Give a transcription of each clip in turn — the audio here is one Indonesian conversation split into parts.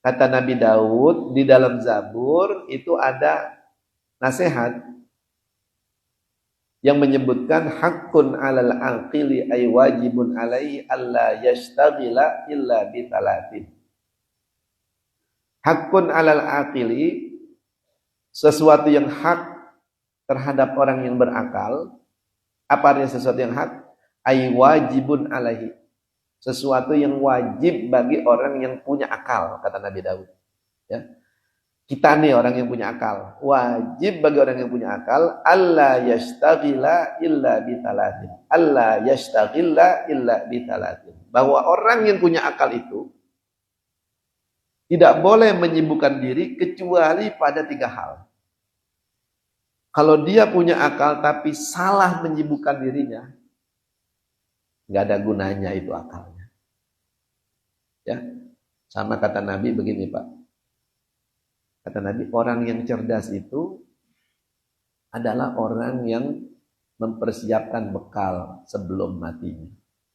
Kata Nabi Daud di dalam Zabur itu ada nasihat yang menyebutkan hakun 'alal aqili ay wajibun alaihi alla yastaghila illa bi talatin. Hakun 'alal aqili, sesuatu yang hak terhadap orang yang berakal. Apa artinya sesuatu yang hak? Ay wajibun alaihi, sesuatu yang wajib bagi orang yang punya akal, kata Nabi Daud. Ya. Kita nih orang yang punya akal, wajib bagi orang yang punya akal, alla yastaghila illa bitalatin. Alla yastaghila illa bitalatin. Bahwa orang yang punya akal itu tidak boleh menyibukkan diri kecuali pada 3 hal. Kalau dia punya akal tapi salah menyibukkan dirinya, nggak ada gunanya itu akalnya. Ya, sama kata Nabi begini Pak. Kata Nabi, orang yang cerdas itu adalah orang yang mempersiapkan bekal sebelum matinya.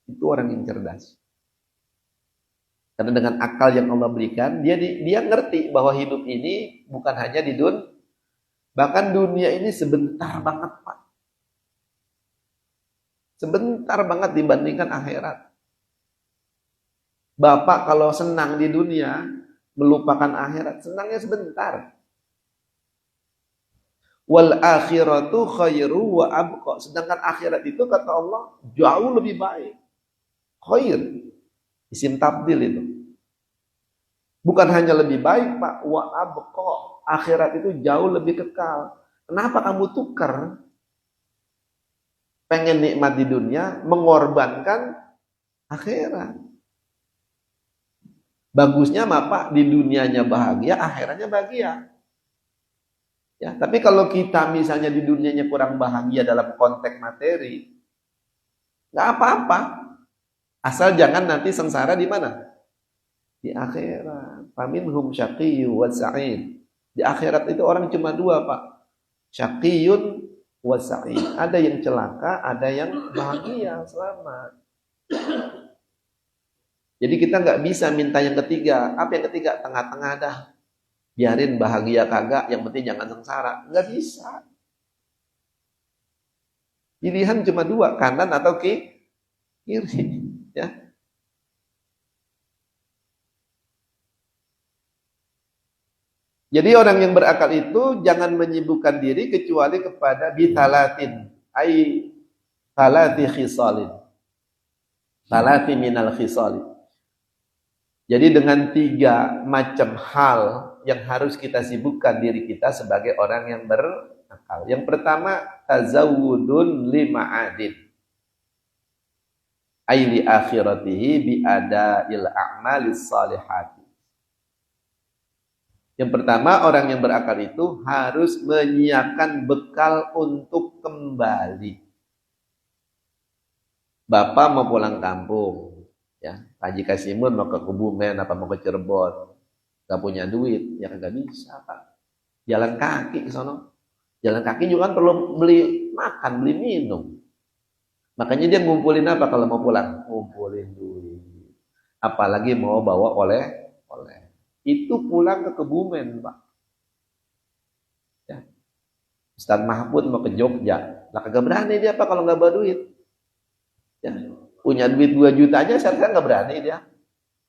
Itu orang yang cerdas. Karena dengan akal yang Allah berikan, dia ngerti bahwa hidup ini bukan hanya di dunia, bahkan dunia ini sebentar banget Pak. Sebentar banget dibandingkan akhirat. Bapak kalau senang di dunia, melupakan akhirat, senangnya sebentar. Wal akhiratu khairu wa abqa. Sedangkan akhirat itu kata Allah jauh lebih baik. Khair, isim tabdil itu. Bukan hanya lebih baik Pak, wa abqa. Akhirat itu jauh lebih kekal. Kenapa kamu tukar pengen nikmat di dunia, mengorbankan akhirat? Bagusnya Bapak di dunianya bahagia, akhiratnya bahagia. Ya, tapi kalau kita misalnya di dunianya kurang bahagia dalam konteks materi, nggak apa-apa. Asal jangan nanti sengsara di mana? Di akhirat. Faminhum syaqiyyu wa sa'id. Di akhirat itu orang cuma 2 Pak. Syaqiyun wa sa'id. Ada yang celaka, ada yang bahagia, selamat. Jadi kita nggak bisa minta yang ketiga. Apa yang ketiga? Tengah-tengah dah. Biarin bahagia kagak, yang penting jangan sengsara. Nggak bisa. Pilihan cuma 2, kanan atau kiri. Ya. Jadi orang yang berakal itu jangan menyibukkan diri kecuali kepada bitalatin. Ai talati khisalin. Talati minal khisalin. Jadi dengan 3 macam hal yang harus kita sibukkan diri kita sebagai orang yang berakal. Yang pertama, tazawudun lima'adin. Aili akhiratihi bi'ada'il a'malis salihati. Yang pertama, orang yang berakal itu harus menyiapkan bekal untuk kembali. Bapak mau pulang kampung. Ya, Haji Kasimun mau ke Kebumen apa mau ke Cirebon, gak punya duit, ya kagak bisa Pak. Jalan kaki ke sono. Jalan kaki juga kan perlu beli makan, beli minum. Makanya dia ngumpulin apa kalau mau pulang? Ngumpulin duit. Apalagi mau bawa oleh-oleh. Itu pulang ke Kebumen Pak. Ya. Ustaz Mahfud mau ke Jogja, lah kagak berani dia Pak kalau nggak bawa duit. Ya. Punya duit 2 juta aja saya nggak berani dia.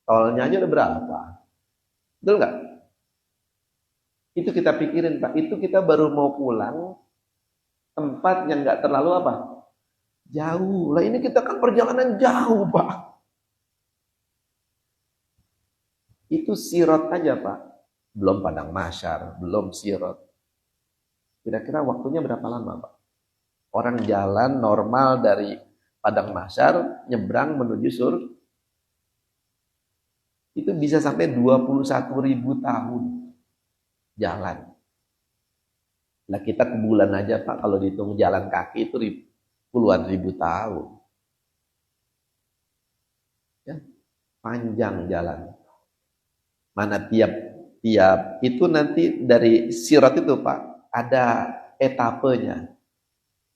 Tolnya aja udah berapa? Betul nggak? Itu kita pikirin Pak. Itu kita baru mau pulang tempat yang nggak terlalu apa? Jauh. Lah ini kita kan perjalanan jauh Pak. Itu sirot aja Pak. Belum padang mahsyar, belum sirot. Kira-kira waktunya berapa lama Pak? Orang jalan normal dari padang mahsyar nyebrang menuju surga itu bisa sampai 21.000 tahun jalan. Nah kita ke bulan aja Pak, kalau dihitung jalan kaki itu puluhan ribu tahun. Ya, panjang jalan. Mana tiap itu nanti dari sirat itu Pak ada etapenya.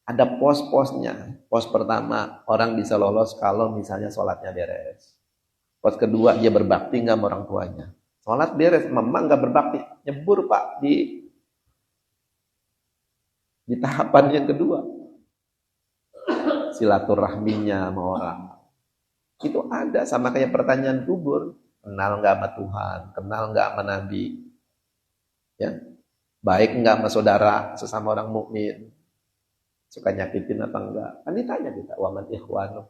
Ada pos-posnya. Pos pertama, orang bisa lolos kalau misalnya sholatnya beres. Pos kedua, dia berbakti nggak sama orang tuanya. Sholat beres, mama nggak berbakti, nyebur Pak di tahapan yang kedua. Silaturahminya sama orang. Itu ada, sama kayak pertanyaan kubur. Kenal nggak sama Tuhan, kenal nggak sama Nabi, ya, baik nggak sama saudara, sesama orang mukmin, suka nyakitin apa enggak? Kan ditanya kita, waman ikhwanu,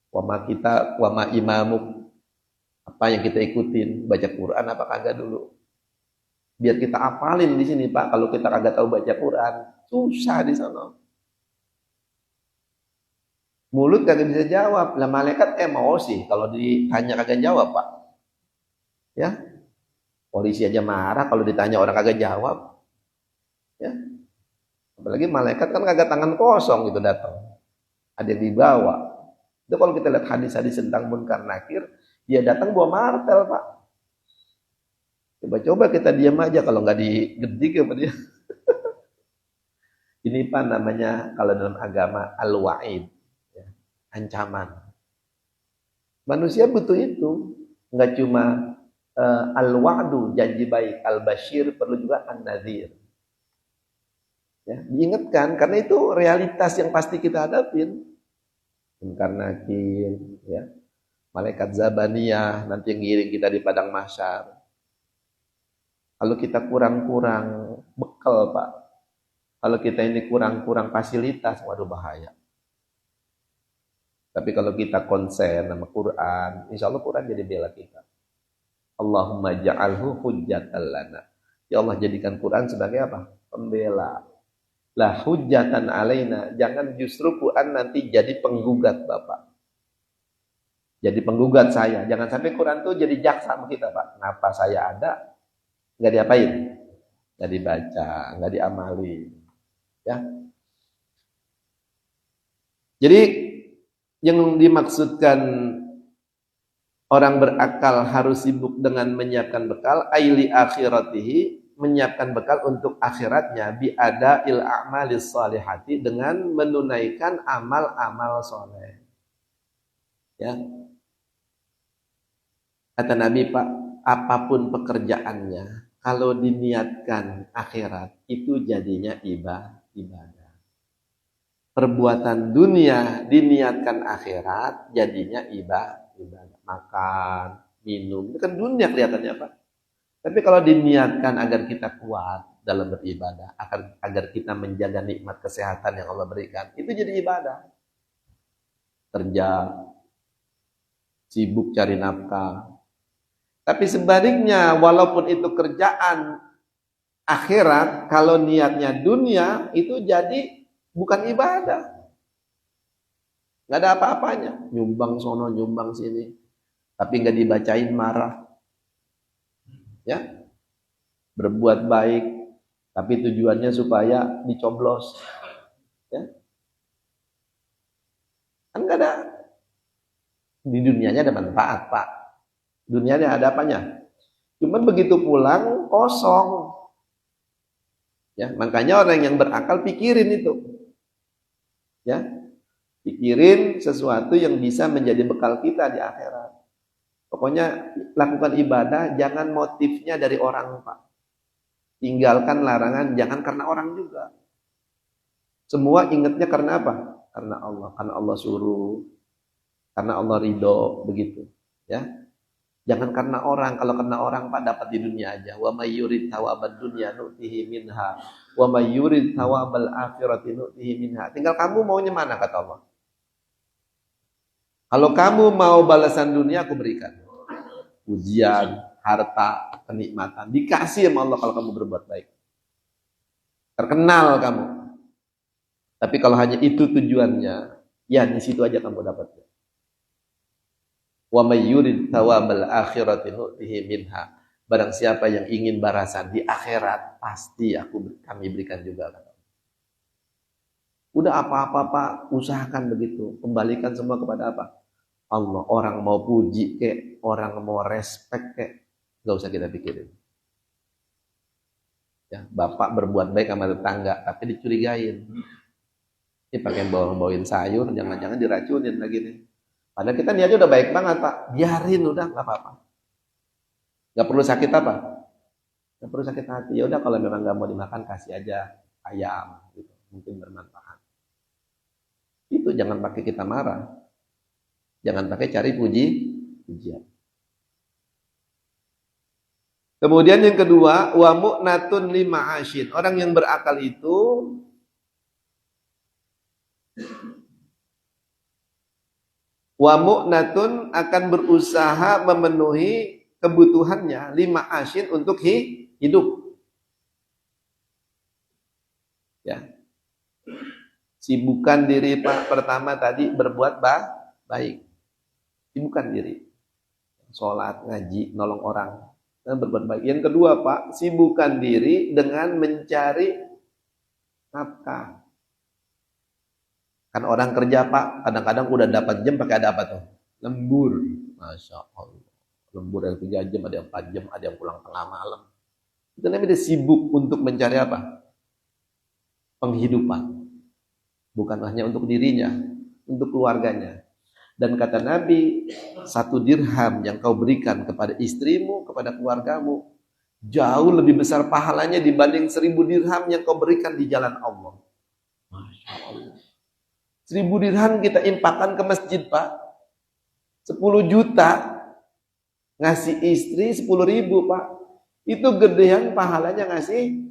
wama imamuk, apa yang kita ikutin, baca Quran apa kagak dulu? Biar kita apalin di sini Pak. Kalau kita kagak tahu baca Quran, susah di sana. Mulut kagak bisa jawab. Lah malaikat emosi kalau ditanya kagak jawab Pak. Ya, polisi aja marah kalau ditanya orang kagak jawab. Ya, apalagi malaikat kan kagak tangan kosong gitu datang. Ada yang dibawa. Itu kalau kita lihat hadis-hadis tentang munkar nakir, dia datang bawa martel Pak. Coba-coba kita diam aja kalau nggak digedik sama dia. Ini Pak namanya kalau dalam agama al-wa'id, ya, ancaman. Manusia butuh itu, nggak cuma al-wa'du, janji baik, al-bashir, perlu juga an-nadhir. Ya, diingatkan karena itu realitas yang pasti kita hadapin. Munkar nakir, ya, malaikat zabaniyah nanti yang ngiring kita di padang mahsyar. Kalau kita kurang-kurang bekal Pak, kalau kita ini kurang-kurang fasilitas, waduh bahaya. Tapi kalau kita konsen sama Quran, insya Allah Quran jadi bela kita. Allahumma ja'alhu hujjatan lana. Ya Allah, jadikan Quran sebagai apa? Pembela. Lah hujjatan alaina. Jangan justru Quran nanti jadi penggugat Bapak. Jadi penggugat saya. Jangan sampai Quran itu jadi jaksa sama kita Pak. Kenapa saya ada? Nggak diapain? Nggak dibaca, nggak diamali. Ya. Jadi yang dimaksudkan orang berakal harus sibuk dengan menyiapkan bekal, aili akhiratihi, menyiapkan bekal untuk akhiratnya, biada il a'malis salihati, dengan menunaikan amal-amal soleh. Ya. Kata Nabi Pak, apapun pekerjaannya, kalau diniatkan akhirat, itu jadinya ibadah. Perbuatan dunia diniatkan akhirat, jadinya ibadah. Makan, minum, itu kan dunia kelihatannya Pak. Tapi kalau diniatkan agar kita kuat dalam beribadah, agar kita menjaga nikmat kesehatan yang Allah berikan, itu jadi ibadah. Kerja, sibuk cari nafkah. Tapi sebaliknya, walaupun itu kerjaan akhirat, kalau niatnya dunia, itu jadi bukan ibadah. Nggak ada apa-apanya. Nyumbang sono, nyumbang sini. Tapi nggak dibacain marah. Ya, berbuat baik, tapi tujuannya supaya dicoblos. Ya, kan nggak ada. Di dunianya ada manfaat Pak. Dunianya ada apanya? Cuman begitu pulang kosong. Ya, makanya orang yang berakal pikirin itu. Ya, pikirin sesuatu yang bisa menjadi bekal kita di akhirat. Pokoknya lakukan ibadah, jangan motifnya dari orang Pak. Tinggalkan larangan, jangan karena orang juga. Semua ingatnya karena apa? Karena Allah suruh, karena Allah ridho, begitu. Ya, jangan karena orang. Kalau karena orang Pak dapat di dunia aja. Wa may yurid thawabad dunya nu'tihi minha, wa may yurid thawabal akhirati nu'tihi minha. Tinggal kamu maunya mana, kata Allah. Kalau kamu mau balasan dunia, aku berikan. Ujian, harta, kenikmatan. Dikasih sama Allah kalau kamu berbuat baik. Terkenal kamu. Tapi kalau hanya itu tujuannya, ya di situ aja kamu dapatnya. Wa may yurid thawabal akhirati nu'tihi minha. Barang siapa yang ingin balasan di akhirat, pasti kami berikan juga. Udah apa-apa Pak, usahakan begitu. Kembalikan semua kepada apa? Allah. Orang mau puji kek, orang mau respect kek, gak usah kita pikirin. Ya, bapak berbuat baik sama tetangga, tapi dicurigain. Ini pakai bawain sayur, jangan-jangan diracunin lagi nih. Padahal kita niatnya udah baik banget Pak, biarin udah, nggak apa-apa. Nggak perlu sakit apa? Nggak perlu sakit hati. Ya udah kalau memang nggak mau dimakan kasih aja ayam, gitu. Mungkin bermanfaat. Itu jangan pakai kita marah, jangan pakai cari pujian. Kemudian yang kedua, wa mu'natun lima asyid. Orang yang berakal itu wa mu'natun akan berusaha memenuhi kebutuhannya lima asyid untuk hidup. Ya. Sibukkan diri Pak, pertama tadi berbuat baik. Sibukkan diri. Sholat, ngaji, nolong orang. Dan berbuat baik. Yang kedua Pak, sibukkan diri dengan mencari nafkah. Kan orang kerja Pak, kadang-kadang udah dapat jam pakai ada apa tuh? Lembur. Masya Allah. Lembur yang 3 jam, ada yang 4 jam, ada yang pulang tengah malam. Itu namanya dia sibuk untuk mencari apa? Penghidupan. Bukan hanya untuk dirinya, untuk keluarganya. Dan kata Nabi, 1 dirham yang kau berikan kepada istrimu, kepada keluargamu, jauh lebih besar pahalanya dibanding 1000 dirham yang kau berikan di jalan Allah. Masya Allah. 1000 dirham kita infakkan ke masjid Pak. 10 juta ngasih istri 10.000 Pak. Itu gedean pahalanya ngasih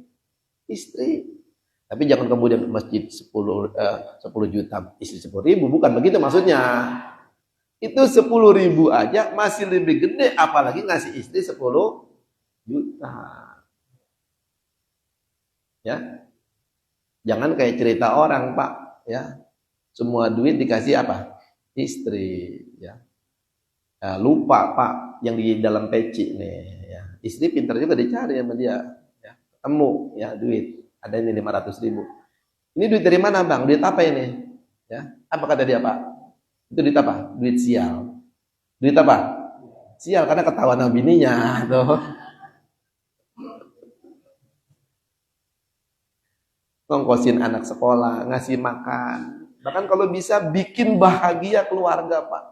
istri. Tapi jangan kemudian ke masjid 10 juta istri 10.000, bukan begitu maksudnya. Itu 10.000 aja masih lebih gede, apalagi ngasih istri 10 juta. Ya. Jangan kayak cerita orang, Pak, ya. Semua duit dikasih apa? Istri, ya. Lupa, Pak, yang di dalam peci nih, ya. Istri pintar juga dicari sama dia, ya. Ketemu ya duit. Ada ini 500.000. Ini duit dari mana Bang? Duit apa ini? Ya, apa kata dia Pak? Itu duit apa? Duit sial. Duit apa? Sial karena ketahuan sama bininya tuh. Ngongkosin anak sekolah, ngasih makan. Bahkan kalau bisa bikin bahagia keluarga Pak.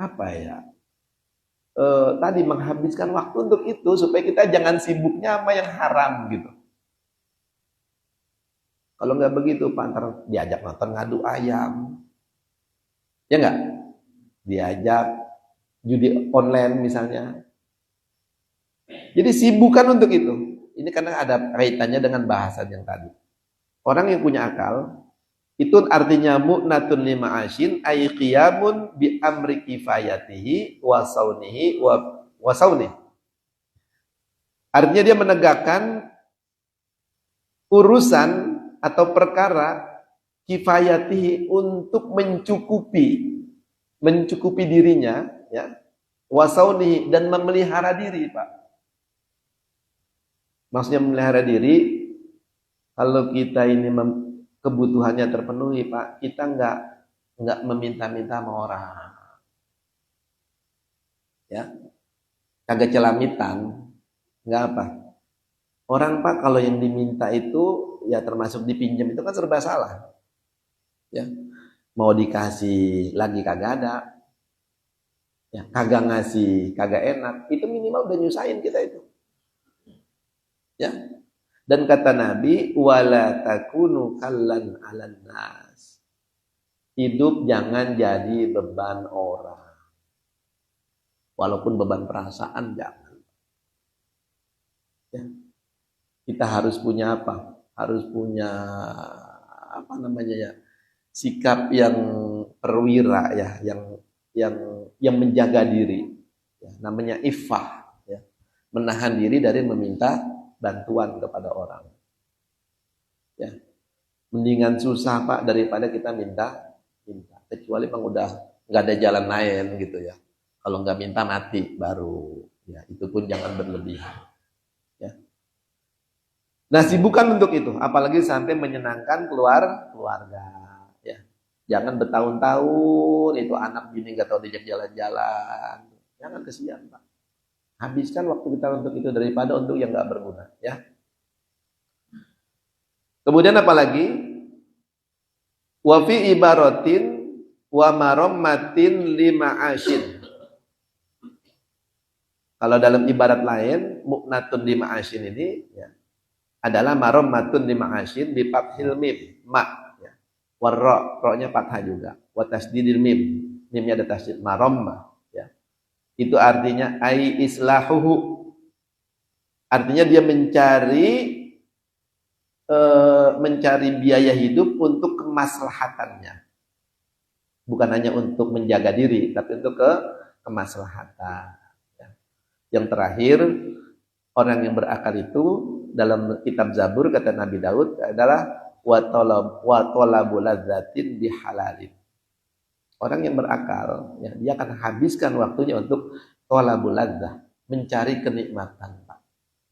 Apa ya? Tadi menghabiskan waktu untuk itu supaya kita jangan sibuknya sama yang haram gitu. Kalau nggak begitu, Pak, ntar diajak nonton ngadu ayam, ya nggak? Diajak judi online misalnya. Jadi sibukkan untuk itu. Ini karena ada kaitannya dengan bahasan yang tadi. Orang yang punya akal itu artinya mu'natun lima asyin ay qiyamun bi amri kifayatihi wa saunihi wa saunih. Artinya dia menegakkan urusan atau perkara kifayatihi untuk mencukupi dirinya, ya. Wa saunihi dan memelihara diri, Pak. Maksudnya memelihara diri, kalau kita ini kebutuhannya terpenuhi Pak, kita nggak meminta-minta sama orang, ya, kagak celamitan, nggak apa. Orang Pak kalau yang diminta itu ya termasuk dipinjam itu kan serba salah, ya, mau dikasih lagi kagak ada, ya, kagak ngasih kagak enak, itu minimal udah nyusahin kita itu, ya. Dan kata Nabi, wala takunu kallan 'alan nas. Hidup jangan jadi beban orang. Walaupun beban perasaan jangan. Ya. Kita harus punya apa? Harus punya apa namanya ya? Sikap yang perwira ya, yang menjaga diri. Ya, namanya iffah, ya. Menahan diri dari meminta bantuan kepada orang, ya. Mendingan susah Pak daripada kita minta. Kecuali Bang udah nggak ada jalan lain gitu ya. Kalau nggak minta mati baru, ya itu pun jangan berlebihan, ya. Nah sibukkan untuk itu, apalagi sampai menyenangkan keluarga, ya. Jangan bertahun-tahun itu anak bini nggak tahu diajak jalan-jalan, jangan, kesian Pak. Habiskan waktu kita untuk itu daripada untuk yang nggak berguna, ya. Kemudian apa lagi? Wa fi ibaratin wa maramatin lima asyid. Kalau dalam ibarat lain, mu'natun di ma'asyin ini ya, adalah marommatun di ma'asyin bi fathil mim, ma ya. Warra, ro-nya fathah juga. Wa tasdidil mim, mimnya ada tasdid, maromma ya. Itu artinya ai islahuhu. Artinya dia mencari biaya hidup untuk kemaslahatannya. Bukan hanya untuk menjaga diri, tapi untuk kemaslahatan. Yang terakhir, orang yang berakal itu dalam kitab Zabur kata Nabi Daud adalah wa talabul ladzatin bihalalin. Orang yang berakal, ya, dia akan habiskan waktunya untuk talabul ladzah, mencari kenikmatan, Pak.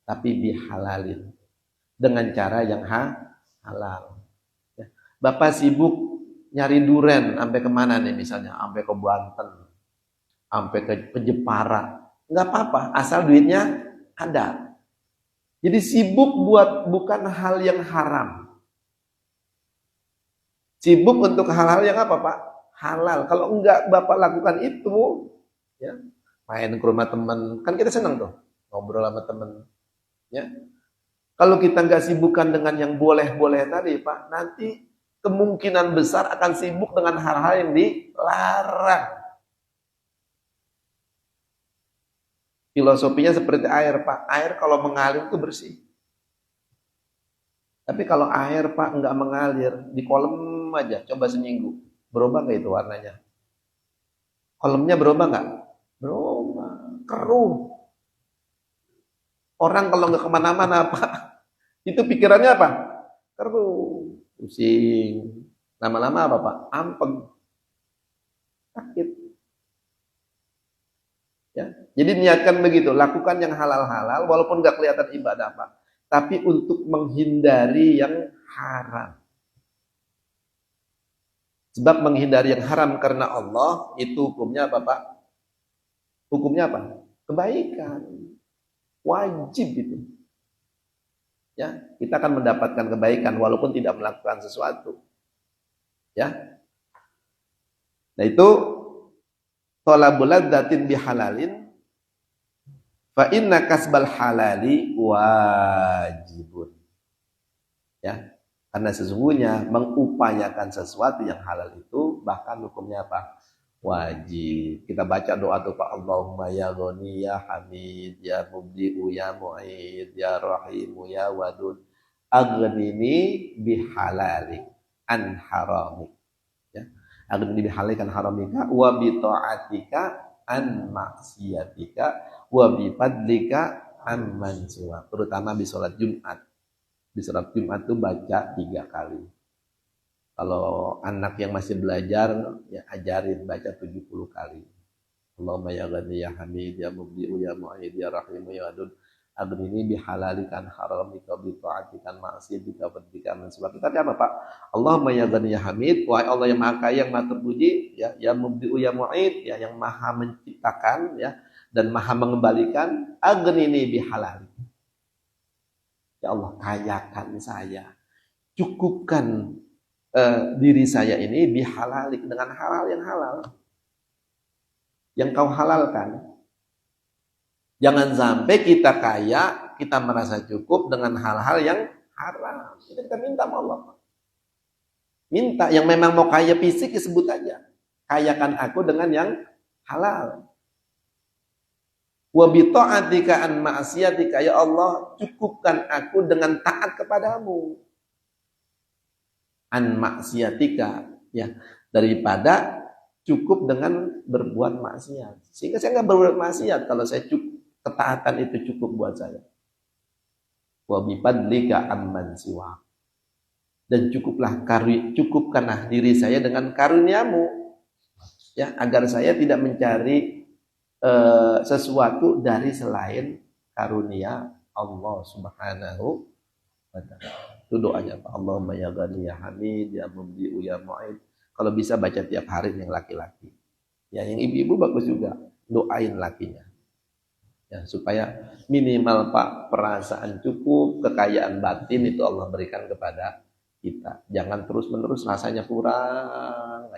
Tapi bihalalin, dengan cara yang halal. Ya. Bapak sibuk nyari duren sampai kemana nih misalnya, sampai ke Banten, sampai ke Jepara. Nggak apa-apa, asal duitnya ada. Jadi sibuk buat bukan hal yang haram. Sibuk untuk hal-hal yang apa, Pak? Halal. Kalau enggak Bapak lakukan itu, ya, main ke rumah teman, kan kita senang tuh ngobrol sama teman, ya. Kalau kita nggak sibukkan dengan yang boleh-boleh tadi, Pak, nanti kemungkinan besar akan sibuk dengan hal-hal yang dilarang. Filosofinya seperti air, Pak. Air kalau mengalir itu bersih. Tapi kalau air, Pak, nggak mengalir, di kolam aja, coba seminggu. Berubah nggak itu warnanya? Kolamnya berubah nggak? Berubah. Keruh. Orang kalau nggak kemana-mana, Pak, itu pikirannya apa? Keruh. Pusing. Lama-lama apa, Pak? Ampeng. Sakit. Ya. Jadi niatkan begitu, lakukan yang halal-halal walaupun nggak kelihatan ibadah, Pak. Tapi untuk menghindari yang haram. Sebab menghindari yang haram karena Allah itu hukumnya apa, Pak? Hukumnya apa? Kebaikan. Wajib itu. Ya, kita akan mendapatkan kebaikan walaupun tidak melakukan sesuatu. Ya. Nah, itu thalabul ladzatin bihalalin fa inna kasbal halali wajibun. Ya, karena sesungguhnya mengupayakan sesuatu yang halal itu bahkan hukumnya apa? Wajib. Kita baca doa tuh Pak, Allahumma ya Ghani ya Hamid ya Mubdi'u ya Mu'id ya Rahimu ya Wadud aghnini bihalali an harami. Ya. Aghnini bihalali an haramika wa bi ta'atika an maksiatika wa bi fadlika amman siwa. Terutama di sholat Jumat. Di sholat Jumat itu baca 3 kali. Kalau anak yang masih belajar, ya ajarin baca 70 kali. Allahumma ya Ghani ya Hamid ya Mubdi'u ya Mu'id ya Rahimu ya Wadud aghnini bihalalikan haramika bi ta'atikan ma'siyatika wa bika min siwak. Tapi apa, Pak? Allahumma ya Ghani ya Hamid, wahai Allah yang Maha Kaya yang Maha Terpuji, ya Mubdi'u ya Mu'id, ya yang Maha menciptakan ya dan Maha mengembalikan, aghnini bihalali. Ya Allah, kayakan saya. Cukupkan diri saya ini bihalalik dengan halal yang halal yang kau halalkan. Jangan sampai kita kaya, kita merasa cukup dengan hal-hal yang haram. Kita minta sama Allah. Minta yang memang mau kaya fisik disebut aja. Kayakan aku dengan yang halal. Wa bi ta'atika an ma'siyatika, ya Allah, cukupkan aku dengan taat kepadamu. An maksiatika, ya, daripada cukup dengan berbuat maksiat. Sehingga saya nggak berbuat maksiat kalau saya cukup, ketaatan itu cukup buat saya. Wa bi fadlika amman siwa. Dan cukupkanlah diri saya dengan karuniamu, ya, agar saya tidak mencari sesuatu dari selain karunia Allah Subhanahu wa ta'ala. Itu doanya, Pak. Allahumma ya Ghani ya Hamid ya Mubdi'u ya Mu'id. Kalau bisa baca tiap hari yang laki-laki. Ya, yang ibu-ibu bagus juga. Doain lakinya. Ya, supaya minimal, Pak, perasaan cukup, kekayaan batin itu Allah berikan kepada kita. Jangan terus-menerus rasanya kurang.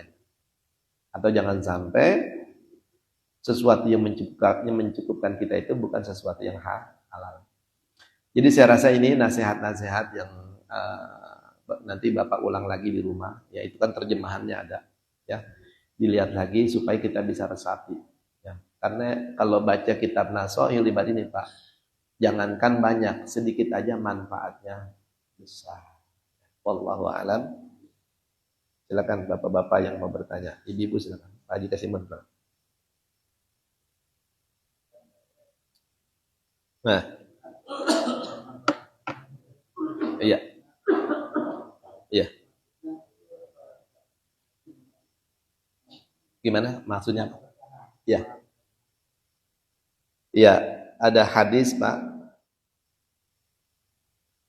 Atau jangan sampai sesuatu yang mencukupkan kita itu bukan sesuatu yang halal. Jadi saya rasa ini nasihat-nasihat yang nanti Bapak ulang lagi di rumah, ya itu kan terjemahannya ada, ya dilihat lagi supaya kita bisa resapi, ya. Karena kalau baca kitab Nasohil Ibad ini Pak, jangankan banyak, sedikit aja manfaatnya besar. Wallahu a'lam. Silakan bapak-bapak yang mau bertanya, ibu-ibu silakan. Pak Haji Kasimun. Nah, iya, iya. Gimana maksudnya? Iya, iya. Ada hadis Pak,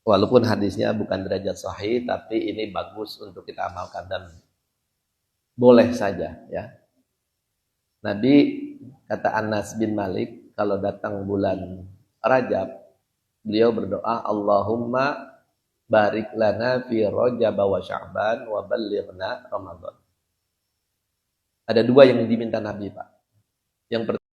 walaupun hadisnya bukan derajat sahih, tapi ini bagus untuk kita amalkan dan boleh saja, ya. Nabi kata Anas bin Malik, kalau datang bulan Rajab, beliau berdoa, Allahumma barik lana fi Rajab wa Sya'ban wa ballighna Ramadan. Ada dua yang diminta Nabi Pak. Yang pertama